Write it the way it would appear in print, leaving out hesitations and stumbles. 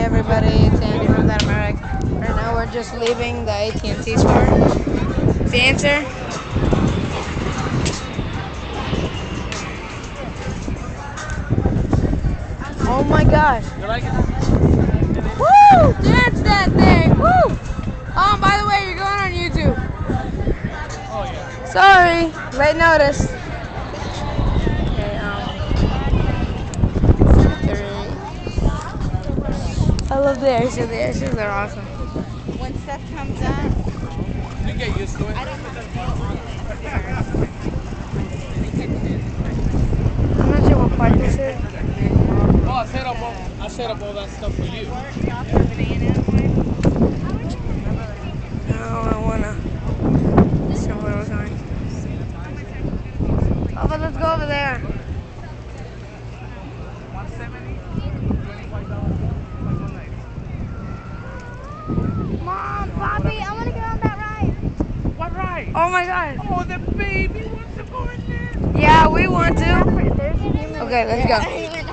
everybody, it's Andy from That America. Right now we're just leaving the AT&T store. The answer? Oh my gosh. You like it? Woo! Dance that thing! Woo! By the way, you're going on YouTube. Oh yeah. Sorry, late notice. Okay, I love the AirShow. The AirShows are awesome. When stuff comes up, You get used to it. I don't have a deal on I'm not sure what part this is. Oh, I set up all that stuff for you. No, I wanna. Somewhere we're going. Oh, but let's go over there. 170, $25, Mom, Poppy, I want to get on that ride. What ride? Oh my God. Oh, the baby wants to go in there. Yeah, we want to. There's a human. Okay, let's go. Yeah.